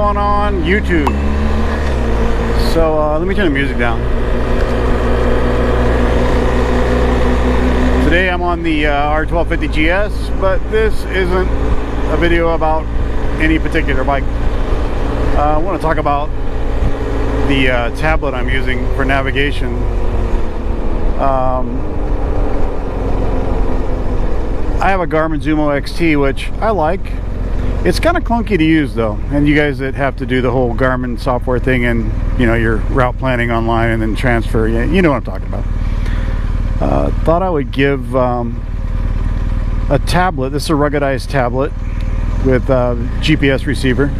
going on YouTube. So let me turn the music down. Today I'm on the R1250GS, but this isn't a video about any particular bike. I want to talk about the tablet I'm using for navigation. I have a Garmin Zumo XT, which I like. It's kind of clunky to use though, and you guys that have to do the whole Garmin software thing and your route planning online and then transfer, you know what I'm talking about. Thought I would give a tablet. This is a ruggedized tablet with a GPS receiver.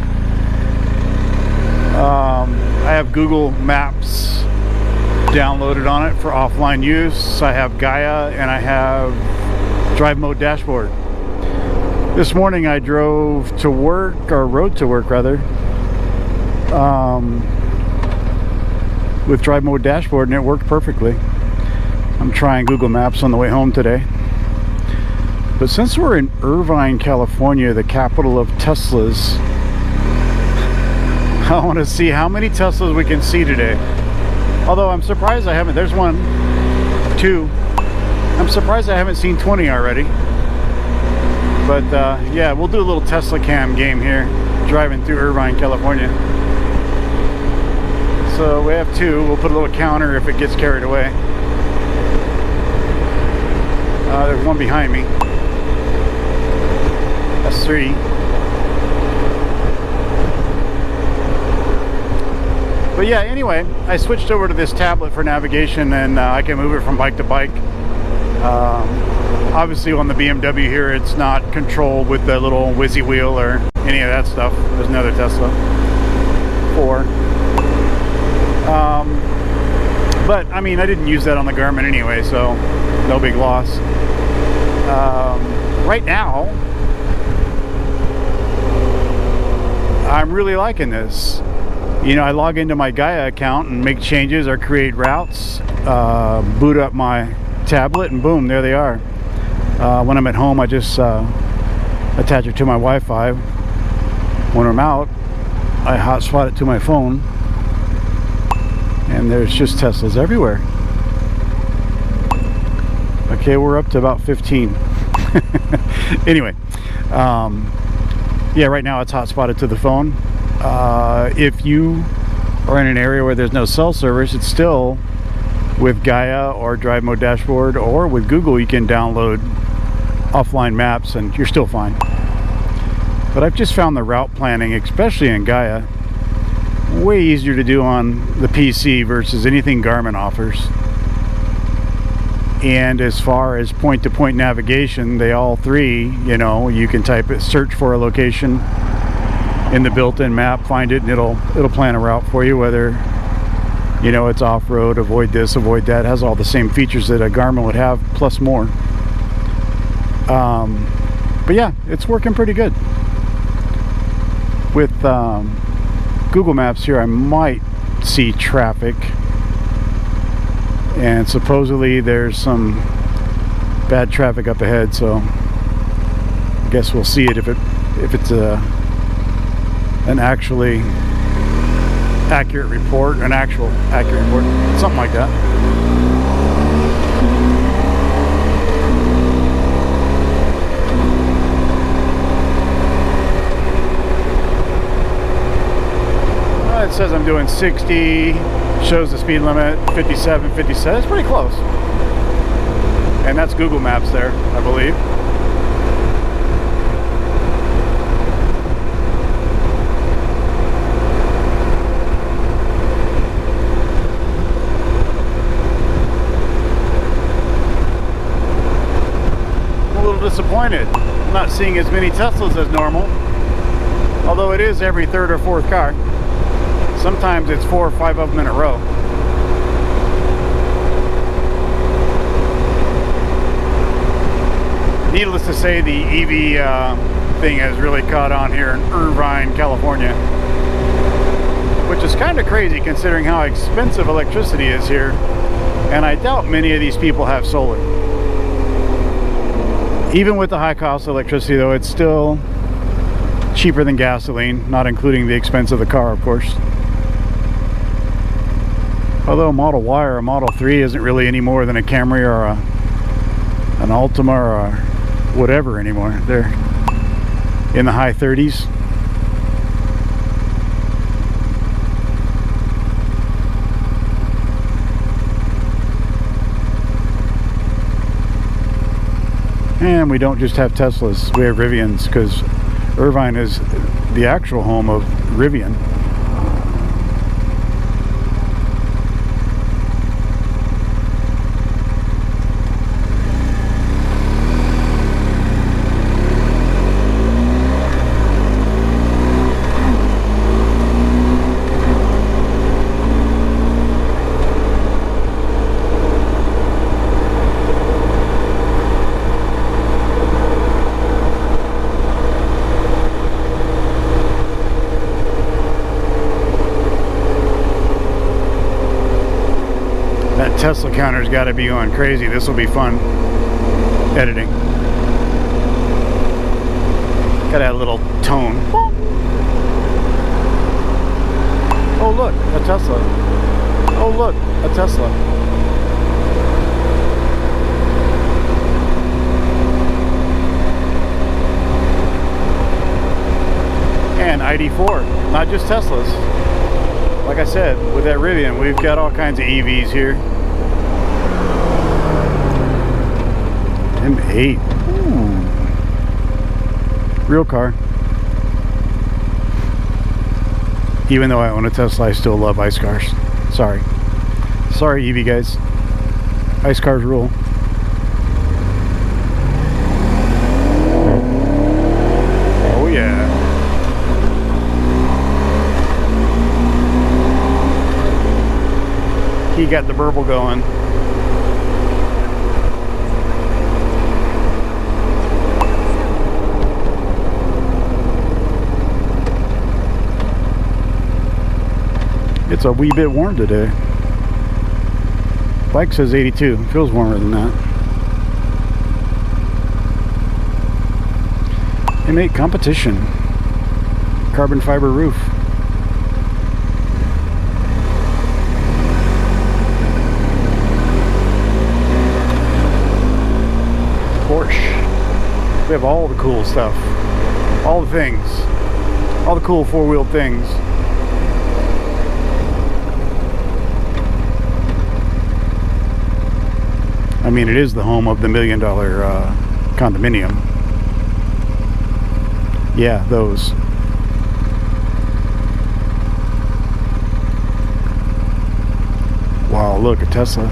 I have Google Maps downloaded on it for offline use. I have GAIA and I have drive mode dashboard. This morning I drove to work, or rode to work rather, with drive mode dashboard, and it worked perfectly. I'm trying Google Maps on the way home today. But since we're in Irvine, California, the capital of Teslas, I want to see how many Teslas we can see today. Although I'm surprised I haven't. There's one, two. I'm surprised I haven't seen 20 already. But yeah, we'll do a little Tesla cam game here, driving through Irvine, California. So we have two. We'll put a little counter if it gets carried away. There's one behind me. That's three. But yeah, anyway, I switched over to this tablet for navigation, and I can move it from bike to bike. Obviously on the BMW here, it's not controlled with the little whizzy wheel or any of that stuff. There's another Tesla 4. But I mean, I didn't use that on the Garmin anyway, so no big loss. Right now, I'm really liking this. I log into my GAIA account and make changes or create routes, boot up my tablet, and boom, there they are. When I'm at home, I just attach it to my Wi-Fi. When I'm out, I hotspot it to my phone, and there's just Teslas everywhere. Okay, we're up to about 15. Anyway, yeah, right now it's hotspotted to the phone. If you are in an area where there's no cell service, it's still with GAIA or drive mode dashboard, or with Google you can download offline maps and you're still fine. But I've just found the route planning, especially in GAIA, way easier to do on the PC versus anything Garmin offers. And as far as point-to-point navigation, they all three, you can type it, search for a location in the built-in map, find it, and it'll plan a route for you, whether it's off-road, avoid this, avoid that. It has all the same features that a Garmin would have, plus more. But yeah, it's working pretty good. With Google Maps here, I might see traffic, and supposedly there's some bad traffic up ahead, so I guess we'll see it if it's an actually accurate report, something like that. It says I'm doing 60, shows the speed limit 57, 57. It's pretty close. And that's Google Maps there, I believe. Disappointed. I'm not seeing as many Teslas as normal, although it is every third or fourth car. Sometimes it's 4 or 5 of them in a row. Needless to say, the EV thing has really caught on here in Irvine, California, which is kind of crazy considering how expensive electricity is here, and I doubt many of these people have solar. Even with the high cost of electricity though, it's still cheaper than gasoline, not including the expense of the car, of course. Although a Model Y or a Model 3 isn't really any more than a Camry or an Altima or a whatever anymore. They're in the high 30s. And we don't just have Teslas, we have Rivians, because Irvine is the actual home of Rivian. Tesla counter's got to be going crazy. This will be fun editing. Gotta add a little tone. Oh look, a Tesla. Oh look, a Tesla. And ID4, not just Teslas. Like I said, with that Rivian, we've got all kinds of EVs here. M8. Ooh. Real car. Even though I own a Tesla, I still love ICE cars. Sorry. Sorry, EV guys. ICE cars rule. Oh yeah. He got the burble going. It's a wee bit warm today. Bike says 82. Feels warmer than that. M8 competition. Carbon fiber roof. Porsche. We have all the cool stuff. All the things. All the cool four-wheeled things. I mean, it is the home of the $1 million condominium. Yeah, those. Wow, look, a Tesla.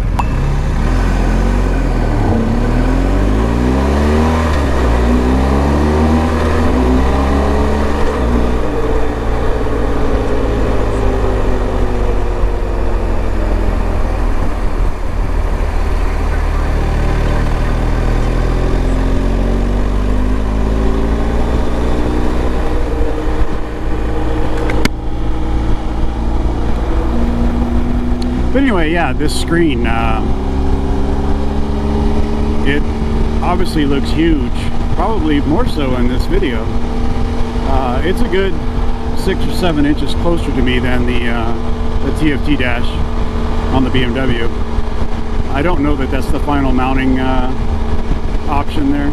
But anyway, yeah, this screen, it obviously looks huge, probably more so in this video. It's a good 6 or 7 inches closer to me than the TFT dash on the BMW. I don't know that that's the final mounting option there.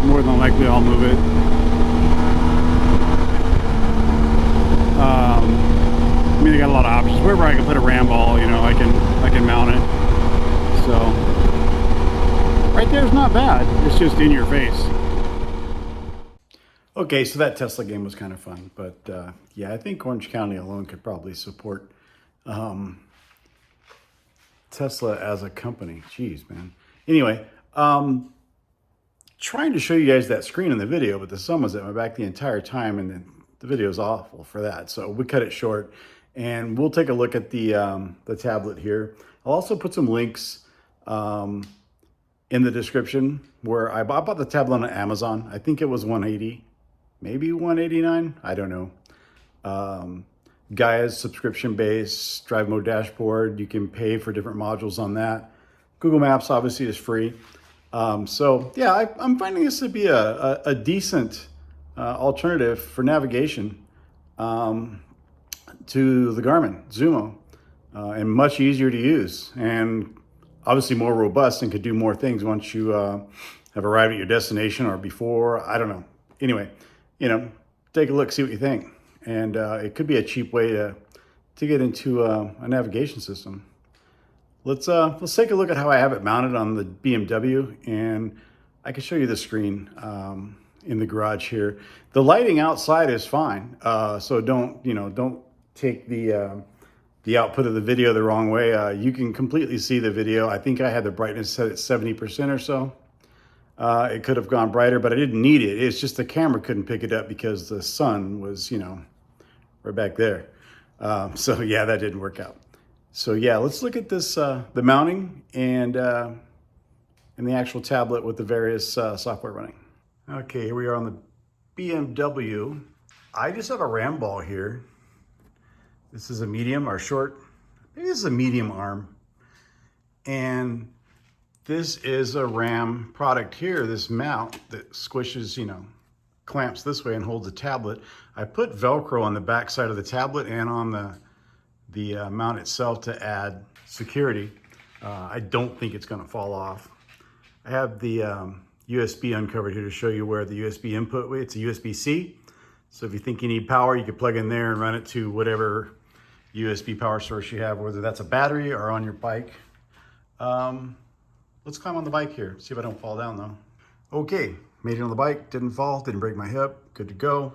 More than likely I'll move it. I mean, they got a lot of options. Wherever I can put a ram ball, you know, I can mount it. So right there's not bad. It's just in your face. Okay, so that Tesla game was kind of fun, but yeah, I think Orange County alone could probably support Tesla as a company. Jeez, man. Anyway, trying to show you guys that screen in the video, but the sun was at my back the entire time, and then the video is awful for that. So we cut it short. And we'll take a look at the tablet here. I'll also put some links in the description where I bought the tablet on Amazon. I think it was $180, maybe $189. I don't know. GAIA's subscription base, drive mode dashboard. You can pay for different modules on that. Google Maps obviously is free. So yeah, I'm finding this to be a decent alternative for navigation to the Garmin Zumo, and much easier to use, and obviously more robust and could do more things once you have arrived at your destination or before. I don't know. Anyway, take a look, see what you think, and it could be a cheap way to get into a navigation system. Let's take a look at how I have it mounted on the BMW, and I can show you the screen in the garage here. The lighting outside is fine, so don't take the output of the video the wrong way. You can completely see the video. I think I had the brightness set at 70% or so. It could have gone brighter, but I didn't need it. It's just the camera couldn't pick it up because the sun was, right back there. So yeah, that didn't work out. So yeah, let's look at this, the mounting and the actual tablet with the various software running. Okay, here we are on the BMW. I just have a ram ball here. This is a medium or short, maybe this is a medium arm. And this is a ram product here, this mount that squishes, clamps this way and holds the tablet. I put Velcro on the back side of the tablet and on the mount itself to add security. I don't think it's gonna fall off. I have the USB uncovered here to show you where the USB input, it's a USB-C. So if you think you need power, you can plug in there and run it to whatever USB power source you have, whether that's a battery or on your bike. Let's climb on the bike here, see if I don't fall down though. Okay, made it on the bike, didn't fall, didn't break my hip, good to go.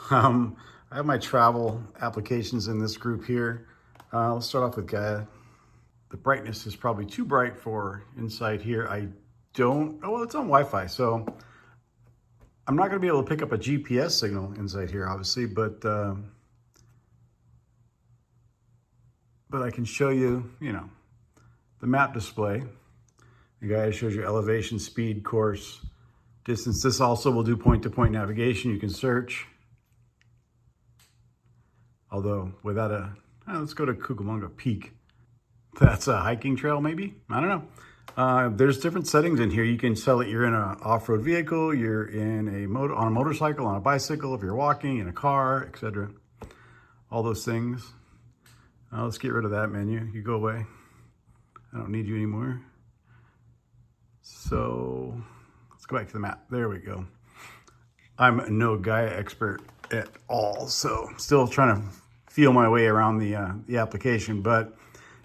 I have my travel applications in this group here. Let's start off with GAIA. The brightness is probably too bright for inside here. Well, it's on Wi-Fi, so I'm not gonna be able to pick up a GPS signal inside here, obviously, but I can show you, the map display. The GAIA shows you elevation, speed, course, distance. This also will do point-to-point navigation. You can search. Although without let's go to Cucamonga Peak. That's a hiking trail maybe? I don't know. There's different settings in here. You can tell that you're in an off-road vehicle, you're in on a motorcycle, on a bicycle, if you're walking, in a car, etc. All those things. Let's get rid of that menu. You go away. I don't need you anymore. So let's go back to the map. There we go. I'm no GAIA expert at all, so still trying to feel my way around the application. But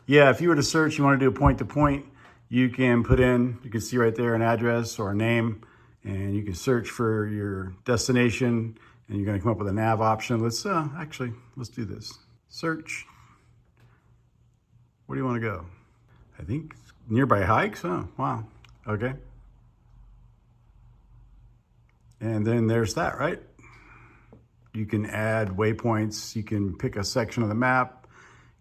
yeah, if you were to search, you want to do a point-to-point, you can put in, you can see right there an address or a name, and you can search for your destination, and you're going to come up with a nav option. Let's do this. Search. Where do you want to go? I think nearby hikes. Oh, wow. Okay. And then there's that, right? You can add waypoints. You can pick a section of the map,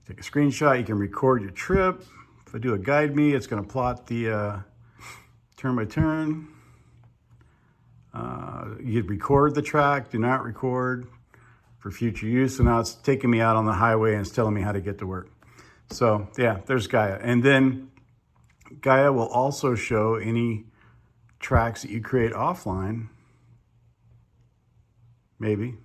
take a screenshot. You can record your trip. If I do a guide me, it's going to plot the turn by turn. You could record the track, do not record for future use. So now it's taking me out on the highway and it's telling me how to get to work. So yeah, there's GAIA. And then GAIA will also show any tracks that you create offline. Maybe.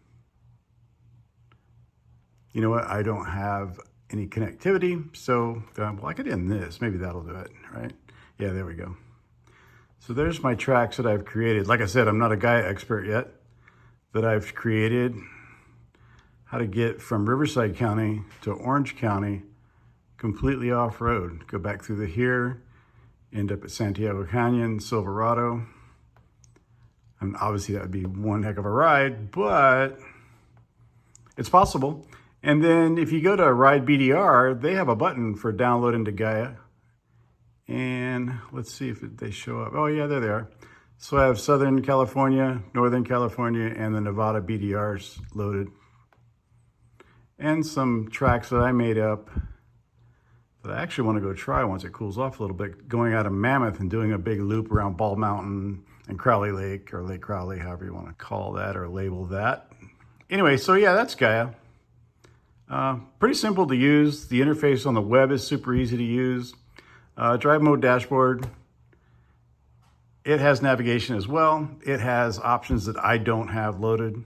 You know what? I don't have any connectivity, so well, I could end this. Maybe that'll do it, right? Yeah, there we go. So there's my tracks that I've created. Like I said, I'm not a GAIA expert yet, that I've created. How to get from Riverside County to Orange County completely off-road. Go back through here, end up at Santiago Canyon, Silverado. And obviously that would be one heck of a ride, but it's possible. And then if you go to Ride BDR, they have a button for downloading to GAIA. And let's see if they show up. Oh yeah, there they are. So I have Southern California, Northern California, and the Nevada BDRs loaded. And some tracks that I made up that I actually want to go try once it cools off a little bit, going out of Mammoth and doing a big loop around Bald Mountain and Crowley Lake, or Lake Crowley, however you want to call that or label that. Anyway, so yeah, that's GAIA. Pretty simple to use. The interface on the web is super easy to use. Drive mode dashboard. It has navigation as well. It has options that I don't have loaded.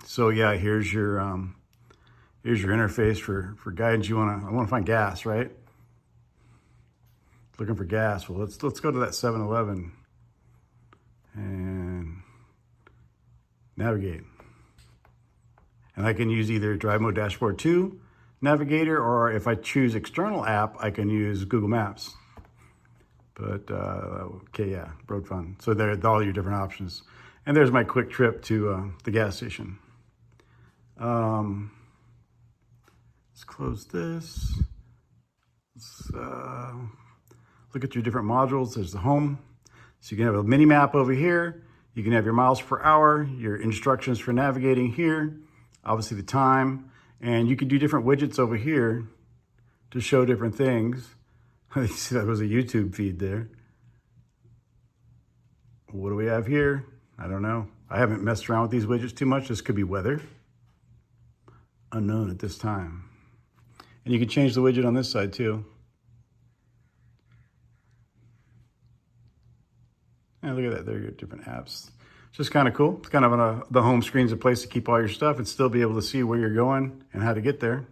So yeah, here's your interface for guidance. I want to find gas, right? Looking for gas. Well, let's go to that 7-Eleven and navigate. And I can use either Drive Mode Dashboard 2 Navigator, or if I choose external app, I can use Google Maps. But okay, yeah, road fun. So there are all your different options. And there's my quick trip to the gas station. Let's close this. Let's look at your different modules. There's the home. So you can have a mini map over here. You can have your miles per hour, your instructions for navigating here, obviously the time, and you can do different widgets over here to show different things. You see that was a YouTube feed there. What do we have here? I don't know. I haven't messed around with these widgets too much. This could be weather. Unknown at this time. And you can change the widget on this side too. And look at that, there are your different apps. It's just kind of cool. It's kind of the home screen's a place to keep all your stuff and still be able to see where you're going and how to get there.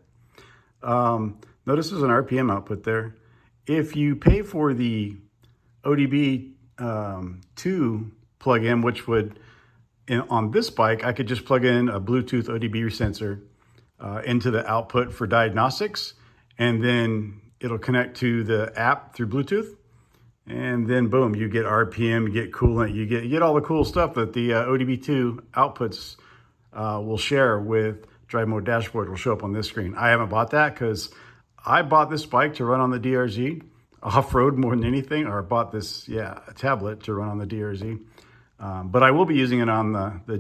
Notice there's an RPM output there. If you pay for the ODB 2 plugin, which would, on this bike, I could just plug in a Bluetooth ODB sensor into the output for diagnostics, and then it'll connect to the app through Bluetooth. And then boom, you get RPM, you get coolant, you get all the cool stuff that the ODB2 outputs will share with Drive Mode Dashboard. Will show up on this screen. I haven't bought that because I bought this bike to run on the DRZ off-road more than anything, or bought this, a tablet to run on the DRZ. But I will be using it on the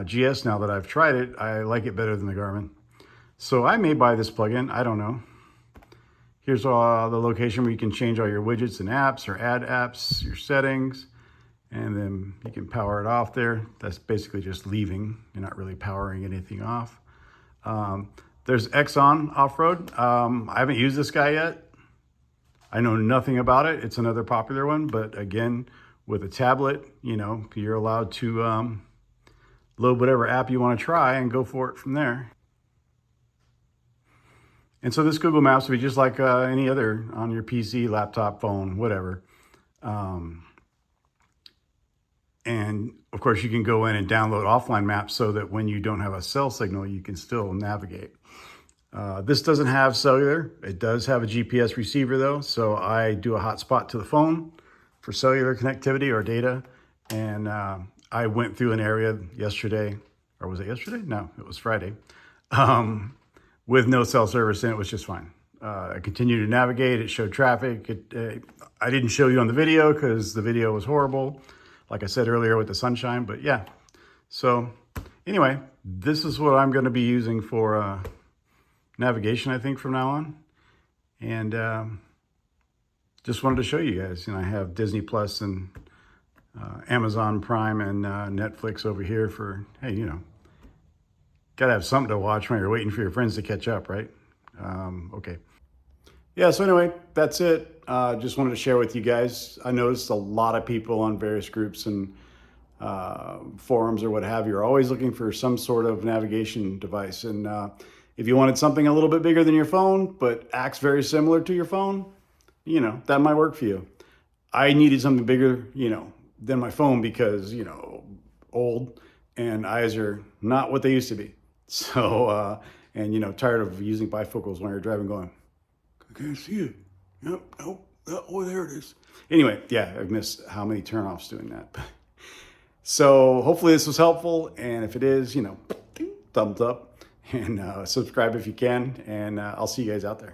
GS now that I've tried it. I like it better than the Garmin. So I may buy this plugin, I don't know. Here's the location where you can change all your widgets and apps, or add apps, your settings, and then you can power it off there. That's basically just leaving. You're not really powering anything off. There's Exxon Off-Road. I haven't used this guy yet. I know nothing about it. It's another popular one, but again, with a tablet, you're allowed to load whatever app you want to try and go for it from there. And so this Google Maps would be just like any other on your PC, laptop, phone, whatever. And of course, you can go in and download offline maps so that when you don't have a cell signal, you can still navigate. This doesn't have cellular. It does have a GPS receiver though. So I do a hotspot to the phone for cellular connectivity or data. And I went through an area yesterday, or was it yesterday? No, it was Friday. With no cell service, and it was just fine. I continued to navigate. It showed traffic. I didn't show you on the video because the video was horrible, like I said earlier with the sunshine, but yeah. So anyway, this is what I'm going to be using for navigation, I think, from now on. And just wanted to show you guys. I have Disney Plus and Amazon Prime and Netflix over here for, hey, gotta have something to watch when you're waiting for your friends to catch up, right? Okay. Yeah, so anyway, that's it. Just wanted to share with you guys. I noticed a lot of people on various groups and forums or what have you are always looking for some sort of navigation device. And if you wanted something a little bit bigger than your phone, but acts very similar to your phone, that might work for you. I needed something bigger, than my phone because, old and eyes are not what they used to be. So, and tired of using bifocals when you're driving going, I can't see it. Yep, nope, oh, there it is. Anyway, yeah, I've missed how many turnoffs doing that. So hopefully this was helpful. And if it is, thumbs up and subscribe if you can. And I'll see you guys out there.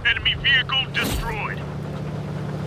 Enemy vehicle destroyed.